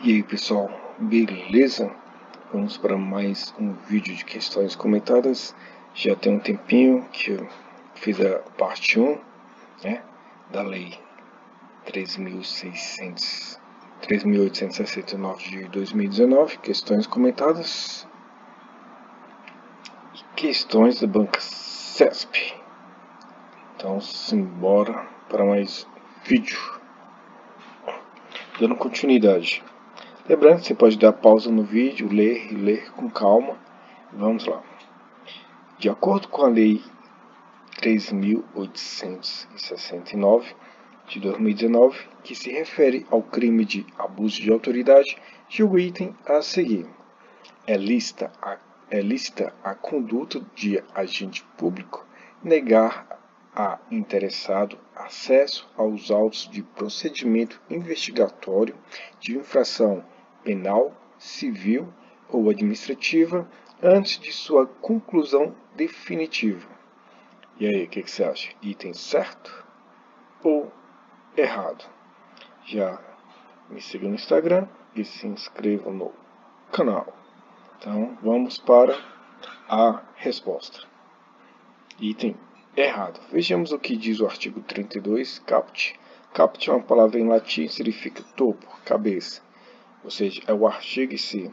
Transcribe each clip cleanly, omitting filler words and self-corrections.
E aí pessoal, beleza? Vamos para mais um vídeo de questões comentadas. Já tem um tempinho que eu fiz a parte 1, né, da lei 3.869 de 2019, questões comentadas e questões da banca CESP. Então simbora para mais vídeo. Dando continuidade. Lembrando que você pode dar pausa no vídeo, ler e ler com calma. Vamos lá. De acordo com a Lei 3.869 de 2019, que se refere ao crime de abuso de autoridade, julga o item a seguir. É lícita a conduta de agente público negar a interessado acesso aos autos de procedimento investigatório de infração penal, civil ou administrativa antes de sua conclusão definitiva. E aí, o que você acha? Item certo ou errado? Já me siga no Instagram e se inscreva no canal. Então, vamos para a resposta. Item errado. Vejamos o que diz o artigo 32, caput. Caput é uma palavra em latim, significa topo, cabeça. Ou seja, é o artigo em si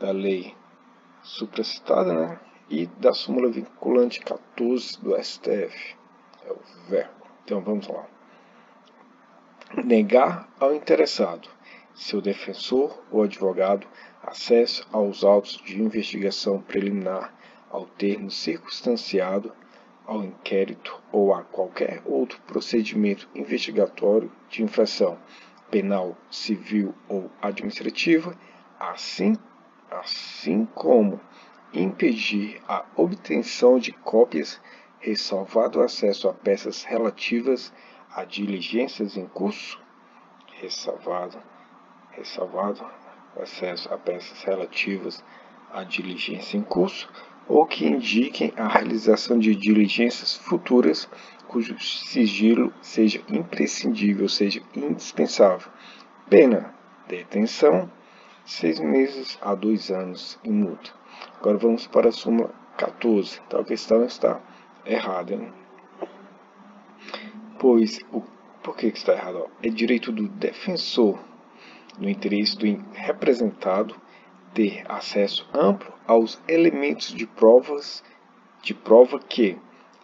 da lei supracitada, né? E da súmula vinculante 14 do STF. É o verbo. Então vamos lá. Negar ao interessado, seu defensor ou advogado, acesso aos autos de investigação preliminar, ao termo circunstanciado, ao inquérito ou a qualquer outro procedimento investigatório de infração penal, civil ou administrativa, assim como impedir a obtenção de cópias, ressalvado o acesso a peças relativas a diligências em curso, ressalvado acesso a peças relativas à diligência em curso, ou que indiquem a realização de diligências futuras cujo sigilo seja imprescindível, ou seja, indispensável. Pena: detenção, 6 meses a 2 anos e multa. Agora vamos para a súmula 14. Então a questão está errada, né? Pois, por que está errado? É direito do defensor, no interesse do representado, ter acesso amplo aos elementos de prova que,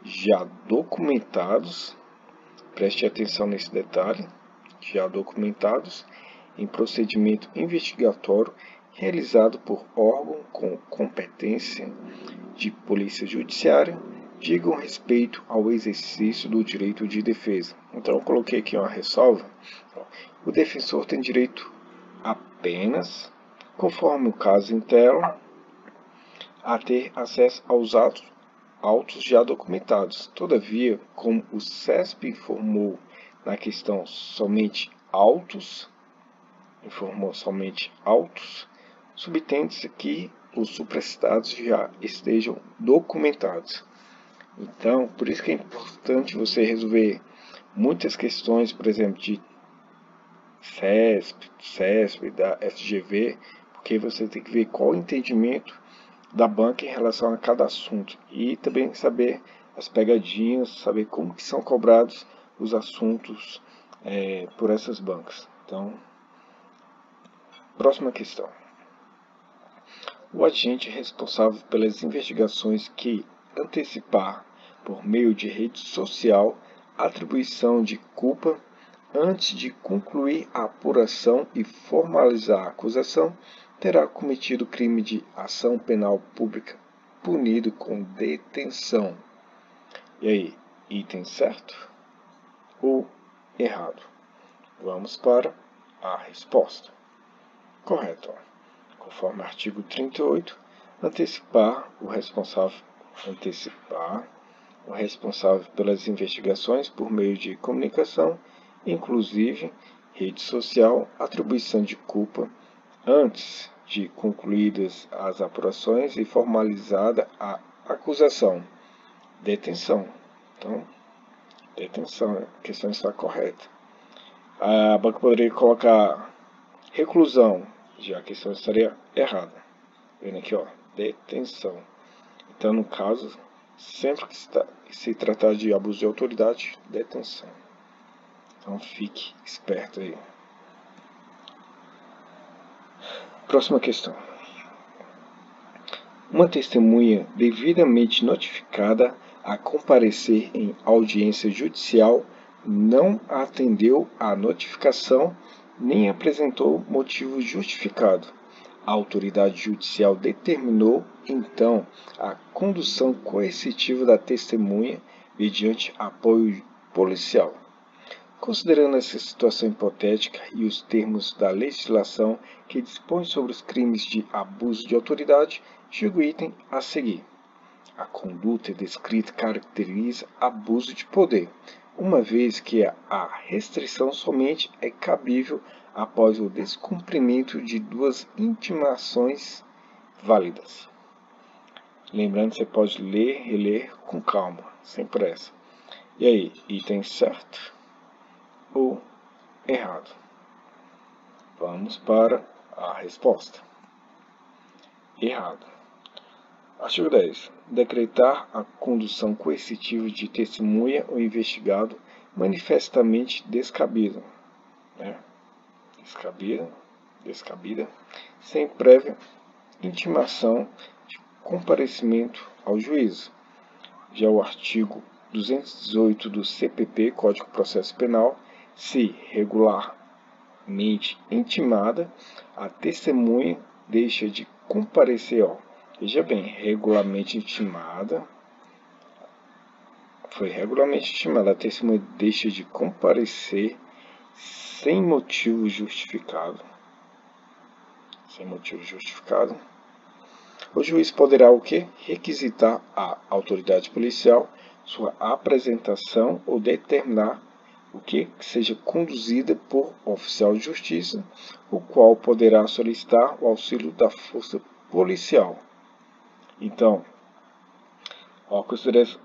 já documentados, preste atenção nesse detalhe, já documentados em procedimento investigatório realizado por órgão com competência de polícia judiciária, digam respeito ao exercício do direito de defesa. Então eu coloquei aqui uma ressalva. O defensor tem direito apenas, conforme o caso em tela, a ter acesso aos autos já documentados. Todavia, como o CESP informou na questão somente autos, subtende-se que os supracitados já estejam documentados. Então, por isso que é importante você resolver muitas questões, por exemplo, de CESP, da FGV, porque você tem que ver qual o entendimento da banca em relação a cada assunto e também saber as pegadinhas, saber como que são cobrados os assuntos por essas bancas. Então, próxima questão. O agente responsável pelas investigações que antecipar, por meio de rede social, atribuição de culpa antes de concluir a apuração e formalizar a acusação, terá cometido crime de ação penal pública, punido com detenção. E aí, item certo ou errado? Vamos para a resposta. Correto. Conforme artigo 38, antecipar o responsável pelas investigações por meio de comunicação, inclusive rede social, atribuição de culpa antes de concluídas as apurações e formalizada a acusação. Detenção. Então, detenção, a questão está correta. A banca poderia colocar Reclusão, já a questão estaria errada. Vendo aqui, ó, detenção. Então, no caso, sempre que se tratar de abuso de autoridade, detenção. Então, fique esperto aí. Próxima questão. Uma testemunha devidamente notificada a comparecer em audiência judicial não atendeu à notificação nem apresentou motivo justificado. A autoridade judicial determinou, então, a condução coercitiva da testemunha mediante apoio policial. Considerando essa situação hipotética e os termos da legislação que dispõe sobre os crimes de abuso de autoridade, chega o item a seguir. A conduta descrita caracteriza abuso de poder, uma vez que a restrição somente é cabível após o descumprimento de duas intimações válidas. Lembrando que você pode ler e reler com calma, sem pressa. E aí, item certo ou errado? Vamos para a resposta. Errado. Artigo 10. Decretar a condução coercitiva de testemunha ou investigado manifestamente descabida. Descabida, sem prévia intimação de comparecimento ao juízo. Já o artigo 218 do CPP, Código de Processo Penal, se regularmente intimada, a testemunha deixa de comparecer ao. Veja bem, regularmente intimada. Foi regularmente intimada. A testemunha deixa de comparecer sem motivo justificado. Sem motivo justificado. O juiz poderá o quê? Requisitar à autoridade policial sua apresentação ou determinar o que seja conduzida por oficial de justiça, o qual poderá solicitar o auxílio da força policial. Então, consideração,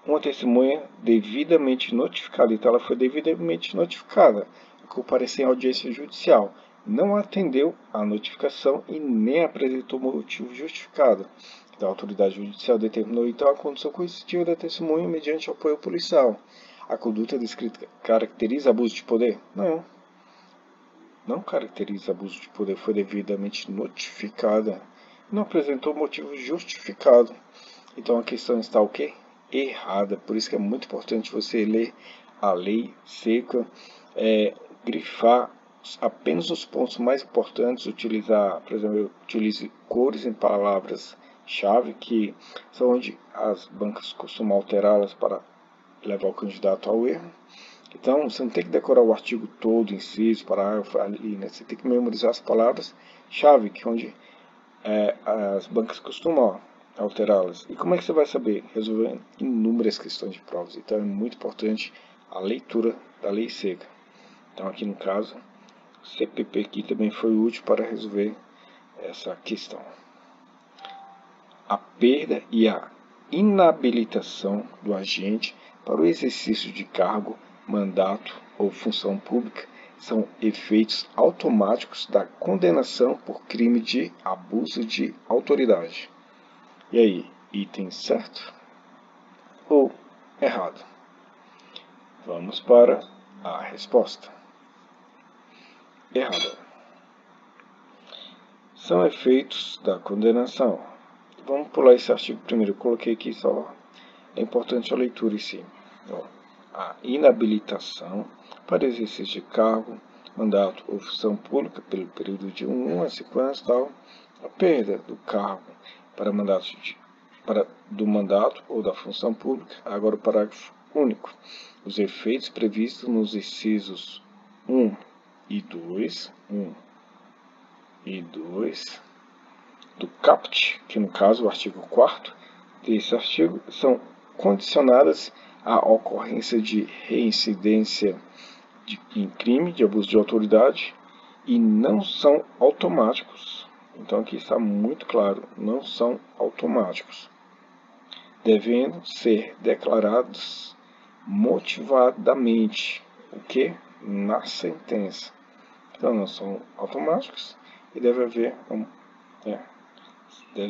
uma testemunha devidamente notificada, então ela foi devidamente notificada, compareceu em audiência judicial, não atendeu à notificação e nem apresentou motivo justificado. Então, a autoridade judicial determinou então a condução coercitiva da testemunha mediante apoio policial. A conduta descrita caracteriza abuso de poder? Não. Não caracteriza abuso de poder, foi devidamente notificada. Não apresentou motivo justificado. Então a questão está o quê? Errada. Por isso que é muito importante você ler a lei seca, grifar apenas os pontos mais importantes, utilizar, por exemplo, eu utilizo cores em palavras-chave, que são onde as bancas costumam alterá-las para levar o candidato ao erro. Então, você não tem que decorar o artigo todo, inciso, parágrafo, ali, né? Você tem que memorizar as palavras-chave, que é onde as bancas costumam alterá-las. E como é que você vai saber? Resolvendo inúmeras questões de provas. Então, é muito importante a leitura da lei seca. Então, aqui no caso, o CPP aqui também foi útil para resolver essa questão. A perda e a inabilitação do agente para o exercício de cargo, mandato ou função pública são efeitos automáticos da condenação por crime de abuso de autoridade. E aí, item certo ou errado? Vamos para a resposta. Errado. São efeitos da condenação. Vamos pular esse artigo primeiro. Eu coloquei aqui só. É importante a leitura em si. A inabilitação para exercício de cargo, mandato ou função pública pelo período de 1 a 5 anos, tal. A perda do cargo do mandato ou da função pública. Agora o parágrafo único. Os efeitos previstos nos incisos 1 e 2 do caput, que no caso o artigo 4º desse artigo, são condicionadas à ocorrência de reincidência em crime de abuso de autoridade e não são automáticos. Então aqui está muito claro, não são automáticos, devendo ser declarados motivadamente, o que? Na sentença. Então não são automáticos e devem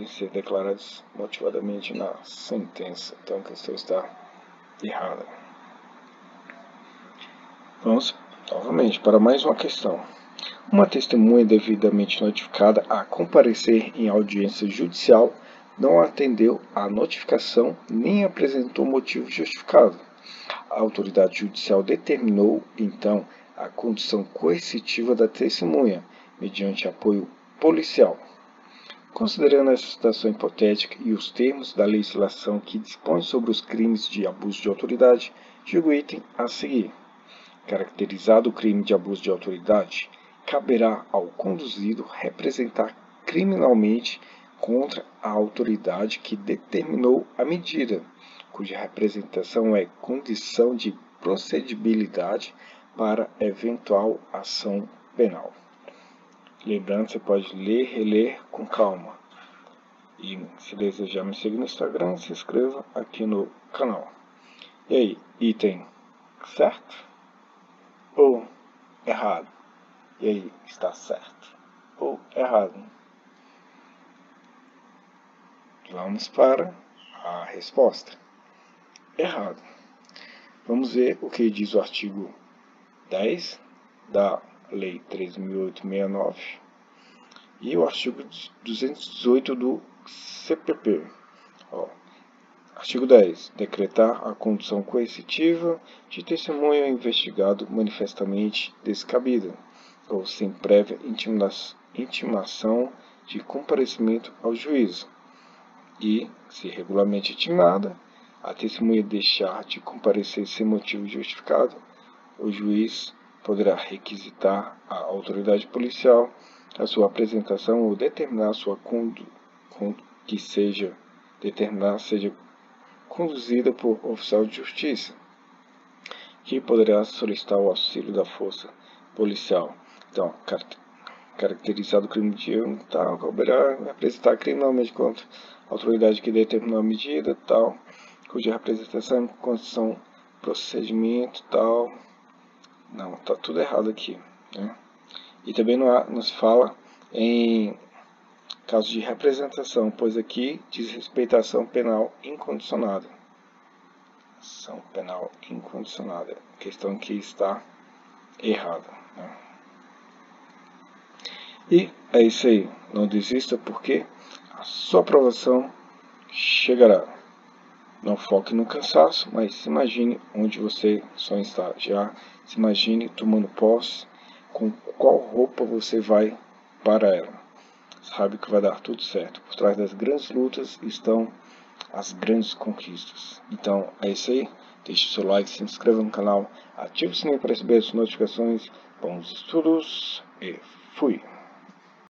ser declarados motivadamente na sentença. Então a questão está errada. Vamos novamente para mais uma questão. Uma testemunha devidamente notificada a comparecer em audiência judicial não atendeu à notificação nem apresentou motivo justificado. A autoridade judicial determinou, então, a condição coercitiva da testemunha, mediante apoio policial. Considerando essa situação hipotética e os termos da legislação que dispõe sobre os crimes de abuso de autoridade, julgo o item a seguir. Caracterizado o crime de abuso de autoridade, caberá ao conduzido representar criminalmente contra a autoridade que determinou a medida, cuja representação é condição de procedibilidade para eventual ação penal. Lembrando, você pode ler e reler com calma. E se desejar me seguir no Instagram, se inscreva aqui no canal. E aí, item certo ou errado? E aí, está certo ou errado? Vamos para a resposta. Errado. Vamos ver o que diz o artigo 10 da Lei 13.869 e o artigo 218 do CPP. Artigo 10. Decretar a condição coercitiva de testemunha ou investigado manifestamente descabida, ou sem prévia intimação de comparecimento ao juízo. E, se regularmente intimada, a testemunha deixar de comparecer sem motivo justificado, o juiz poderá requisitar à autoridade policial a sua apresentação ou determinar sua que seja conduzida por oficial de justiça, que poderá solicitar o auxílio da força policial. Então, caracterizado o crime de tal, caberá representar criminalmente contra a autoridade que determinou a medida, tal, cuja representação em condição procedimento, tal. Não, está tudo errado aqui, né? E também não se fala em caso de representação, pois aqui diz respeito à ação penal incondicionada. Ação penal incondicionada. A questão aqui está errada, né? E é isso aí. Não desista porque a sua aprovação chegará. Não foque no cansaço, mas se imagine onde você só está. Já se imagine tomando posse, com qual roupa você vai para ela. Sabe que vai dar tudo certo. Por trás das grandes lutas estão as grandes conquistas. Então é isso aí. Deixe o seu like, se inscreva no canal, ative o sininho para receber as notificações. Bons estudos e fui!